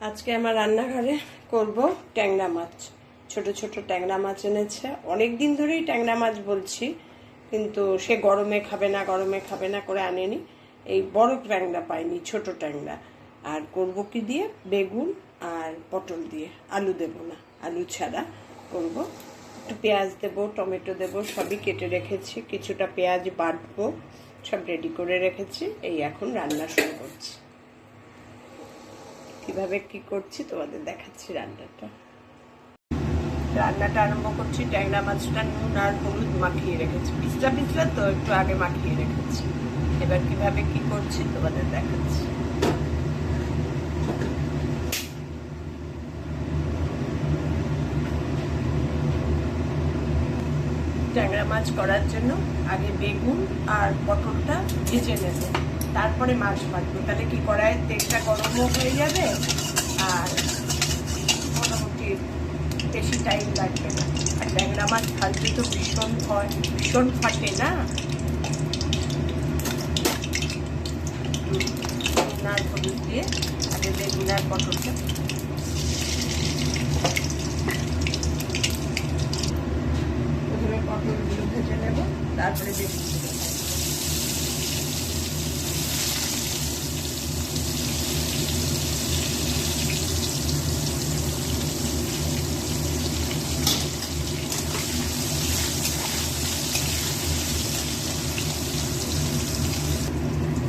আজকে আমার রান্নাঘরে করব ট্যাংরা মাছ। ছোট ছোট ট্যাংরা মাছ এনেছে, অনেক দিন ধরেই ট্যাংরা মাছ বলছি, কিন্তু সে গরমে খাবে না করে আনেনি। এই বড় ট্যাংরা পাইনি, ছোট ট্যাংরা। আর করব কি দিয়ে? বেগুন আর পটল দিয়ে, আলু দেব না, আলু ছাড়া করব। একটু পেঁয়াজ দেব, টমেটো দেব, সবই কেটে রেখেছি। কিছুটা পেঁয়াজ বাটবো, সব রেডি করে রেখেছি। এই এখন রান্না শুরু করছি। কিভাবে কি করছি তোমাদের দেখাচ্ছি। রান্নাটা আরম্ভ করছি। ট্যাংরা মাছটা নুন আর হলুদ মাখিয়ে রেখেছি, পিছলা পিছলা তো একটু আগে মাখিয়ে রেখেছি। এবার কিভাবে কি করছি তোমাদের দেখাচ্ছি। ট্যাংরা মাছ করার জন্য আগে বেগুন আর পটলটা ভেজে নেব, তারপরে মাছ ভাজবো। তাহলে কি, কড়াইয়ের তেলটা গরমও হয়ে যাবে আর মোটামুটি বেশি টাইম লাগবে না। আর ট্যাংরা মাছ ভাজতে তো ভীষণ ফাটে না। নুন আর হলুদ দিয়ে আগে বেগুন আর পটলটা প্রথমে পটলগুলো ভেজে নেব, তারপরে বেগুনগুলো ভাজবো।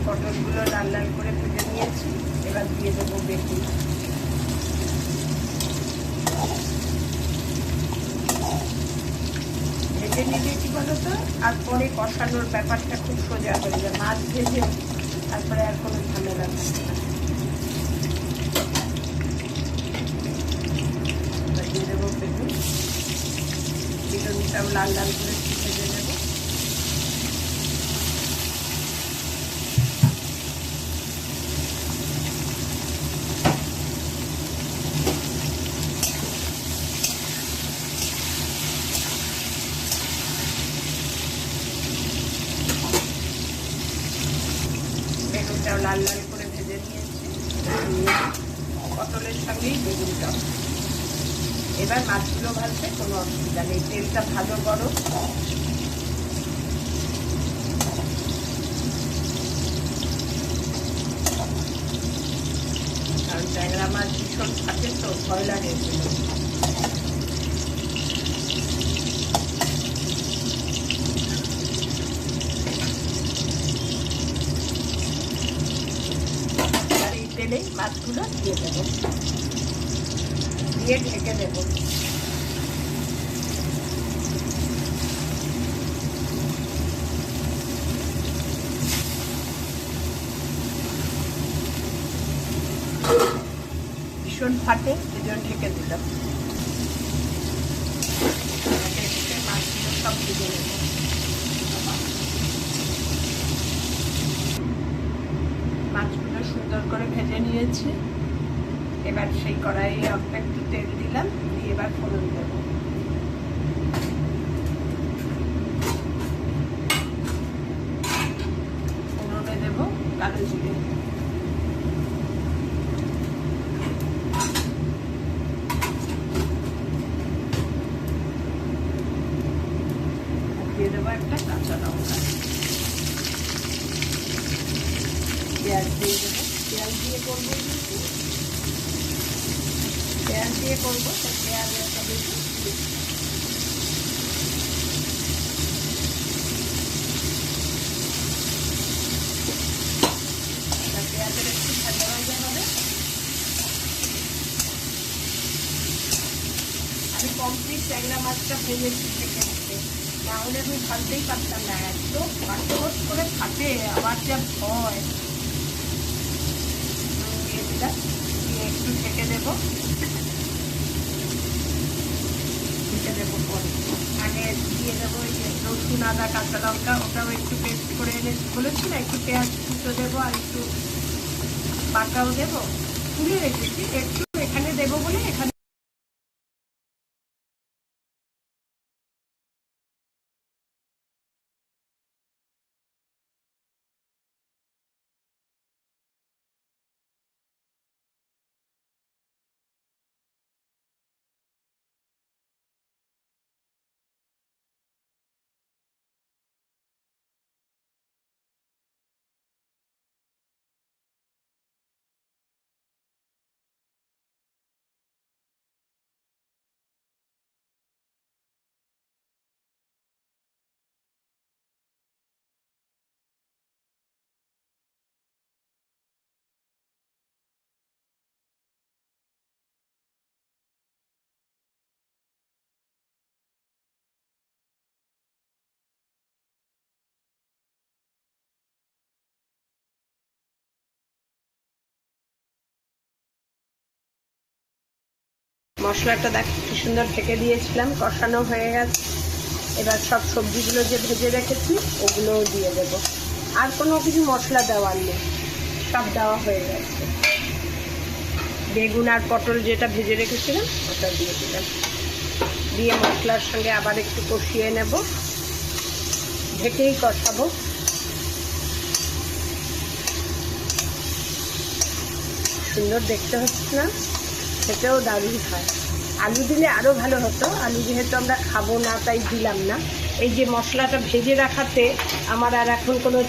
পটলগুলো লাল লাল করে ভেজে নিয়েছি, এবার দিয়ে দেবো বেগুন। ভেজে নিলে কি বলতো, আর পরে কষানোর ব্যাপারটা খুব সোজা হয়ে যায়। মাছ ভেজে তারপরে আর কোনো ঝামেলা থাকে না। দিয়ে দেবো বেগুন, বেগুনটাও লাল লাল করে ভেজে নেবো। বেগুনটাও লাল লাল করে ভেজে নিয়েছি, পটলের সঙ্গেই বেগুনটাও। এবার মাছগুলো ভাজতে কোনো অসুবিধা নেই, তেলটা ভালো গরম। কারণ ট্যাংরা মাছ ভীষণ থাকে তো ভয় লাগে। আর এই তেলেই মাছগুলো দিয়ে দেবো, দিয়ে ঢেকে দেবো। ভীষণ ফাটে, এজন্য ঢেকে দিলাম। মাছগুলো সব ভেজে নেব। মাছগুলো সুন্দর করে ভেজে নিয়েছি। এবার সেই কড়াইয়ে অল্প একটু তেল দিলাম, দিয়ে এবার ফোড়ন দেবো। ফোড়নে দেবো কালো জিরে, দিয়ে দেবো একটা কাঁচা লঙ্কা, পেঁয়াজ দিয়ে দেবো। পেঁয়াজ দিয়ে করবো, তাই পেঁয়াজ একটা বেশি। পেঁয়াজের একটু ভাজা ভাজা হবে। আমি কমপ্লিট ট্যাংরা মাছটা ভেজেছি থেকে থেকে, নাহলে আমি ভাজতেই পারতাম না। একদম ফাটফট করে ফাটে, আবার যা ভয়। দিয়ে দিলাম, দিয়ে একটু ঢেকে দেবো। পরে আগে দিয়ে দেবো এই যে রসুন, আদা, কাঁচা লঙ্কা, ওটাও একটু পেস্ট করে এনে বলেছি না। একটু পেঁয়াজ কুচো দেবো আর একটু বাটাও দেবো, তুলে রেখেছি। একটু এখানে দেবো বলে এখানে মশলাটা দেখ কি সুন্দর ঢেকে দিয়েছিলাম, কষানো হয়ে গেছে। এবার সব সবজিগুলো যে ভেজে রেখেছি ওগুলোও দিয়ে দেবো। আর কোনো কিছু মশলা দেওয়ার নেই, সব দেওয়া হয়ে গেছে। বেগুন আর পটল যেটা ভেজে রেখেছিলাম ওটা দিয়ে দিলাম, দিয়ে মশলার সঙ্গে আবার একটু কষিয়ে নেব, ঢেকেই কষাবো। সুন্দর দেখতে হচ্ছে না? খেতেও দারুণ হয়। আলু দিলে আরও ভালো হতো, আলু যেহেতু আমরা খাবো না তাই দিলাম না। এই যে মশলাটা ভেজে রাখাতে আমার আর এখন কোনো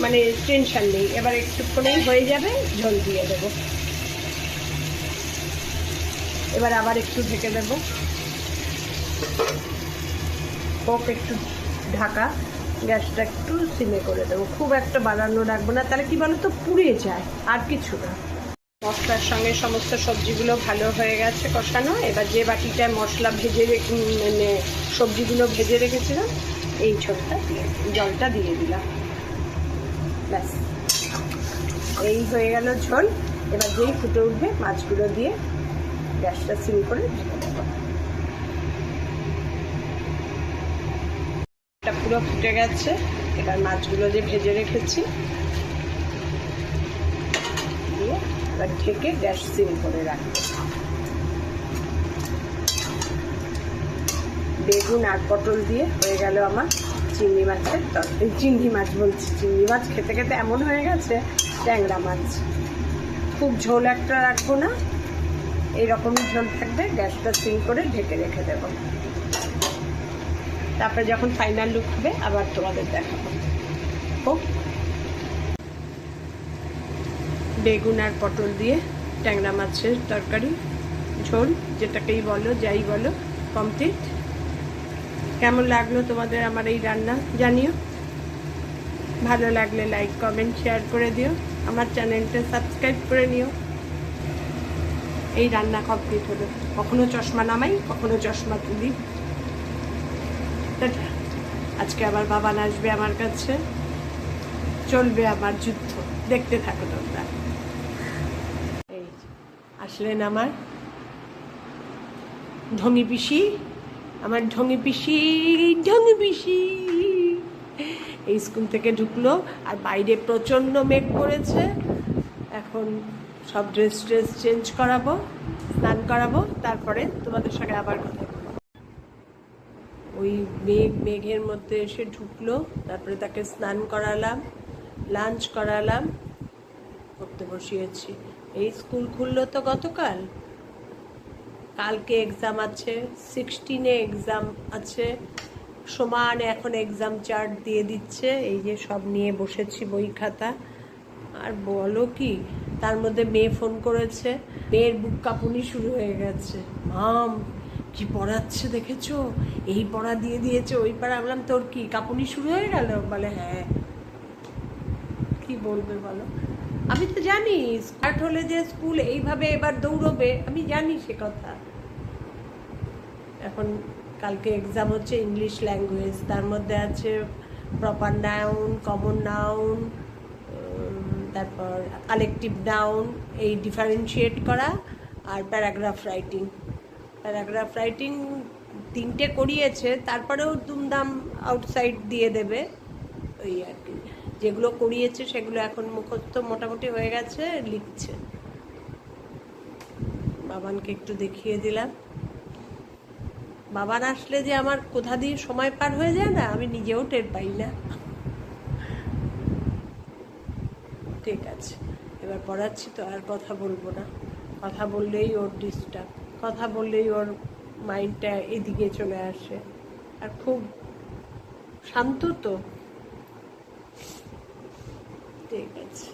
মানে টেনশন নেই। এবার একটুক্ষণেই হয়ে যাবে, ঝোল দিয়ে দেবো। এবার আবার একটু ঢেকে দেব, হোক একটু ঢাকা, গ্যাসটা একটু সিমে করে দেবো, খুব একটা বাড়ানো রাখবো না, তাহলে কি বলো তো পুড়ে যায়, আর কিছু না। মশলার সঙ্গে সমস্ত সবজিগুলো ভালো হয়ে গেছে কষানো। এবার যে বাটিটায় মশলা ভেজে মানে সবজিগুলো ভেজে রেখেছিলাম এই জলটা দিয়ে দিলাম, ব্যাস এই হয়ে গেল ঝোল। এবার যেই ফুটে উঠবে মাছগুলো দিয়ে গ্যাসটা সিম করে ঢেকে দেবো। এটা পুরো ফুটে গেছে। এবার মাছগুলো যে ভেজে রেখেছি দিয়ে এবার ঢেকে গ্যাস সিম করে রাখবো। বেগুন আর পটল দিয়ে হয়ে গেল আমার চিংড়ি মাছের তরকারি। চিংড়ি মাছ বলছি, চিংড়ি মাছ খেতে খেতে এমন হয়ে গেছে, ট্যাংরা মাছ। খুব ঝোল একটা রাখবো না, এইরকমই ঝোল থাকবে। গ্যাসটা সিম করে ঢেকে রেখে দেব, তারপরে যখন ফাইনাল লুক হবে আবার তোমাদের দেখাবো। বেগুন আর পটল দিয়ে ট্যাংরা মাছের তরকারি, ঝোল যেটাকেই বলো, যাই বলো, কমপ্লিট। কেমন লাগলো তোমাদের আমার এই রান্না জানিও। ভালো লাগলে লাইক কমেন্ট শেয়ার করে দিও, আমার চ্যানেলটা সাবস্ক্রাইব করে নিও। এই রান্না কমপ্লিট হলো। কখনো চশমা নামাই, কখনো চশমা তুলি। আজকে আবার বাবান আসবে আমার কাছে, চলবে আমার যুদ্ধ, দেখতে থাকো তোমরা। এই আসলেন আমার ঢঙি পিসি, আমার ঢঙি পিসি, ঢঙি পিসি এই স্কুল থেকে ঢুকলো। আর বাইরে প্রচণ্ড মেঘ করেছে। এখন সব ড্রেস চেঞ্জ করাবো, স্নান করাবো, তারপরে তোমাদের সঙ্গে আবার কথা বলবো। ওই মেঘের মধ্যে এসে ঢুকলো, তারপরে তাকে স্নান করালাম, লাঞ্চ করালাম, পড়তে বসিয়েছি। এই স্কুল খুললো তো গতকাল, কালকে এক্সাম আছে, 16-এ এক্সাম আছে, সমান এখন এক্সাম চার্ট দিয়ে দিচ্ছে। এই যে সব নিয়ে বসেছি বই খাতা। আর বলো কি, তার মধ্যে মেয়ে ফোন করেছে, মেয়ের বুক কাঁপুনি শুরু হয়ে গেছে। মাম কি পড়াচ্ছে দেখেছো, এই পড়া দিয়ে দিয়েছে, ওই পড়া। বললাম তোর কি কাঁপুনি শুরু হয়ে গেল? বলে হ্যাঁ। কি বলবে বলো? আমি তো জানি স্টার্ট হলে যে স্কুল এইভাবে এবার দৌড়বে, আমি জানি সে কথা। এখন কালকে এক্সাম হচ্ছে ইংলিশ ল্যাঙ্গুয়েজ, তার মধ্যে আছে প্রপার নাউন, কমন নাউন, তারপর কালেকটিভ নাউন, এই ডিফারেন্সিয়েট করা, আর প্যারাগ্রাফ রাইটিং। প্যারাগ্রাফ রাইটিং 3টে করিয়েছে, তারপরেও দুমদাম আউটসাইড দিয়ে দেবে, ওই আর কি। যেগুলো করিয়েছে সেগুলো এখন মুখস্থ মোটামুটি হয়ে গেছে, লিখছে। বাবানকে একটু দেখিয়ে দিলাম। বাবান আসলে যে আমার কোথা দিয়ে সময় পার হয়ে যায় না, আমি নিজেও টের পাই না। ঠিক আছে, এবার পড়াচ্ছি তো, আর কথা বলবো না। কথা বললেই ওর ডিস্টার্ব, কথা বললেই ওর মাইন্ডটা এদিকে চলে আসে। আর খুব শান্ত তো। ঠিক আছে।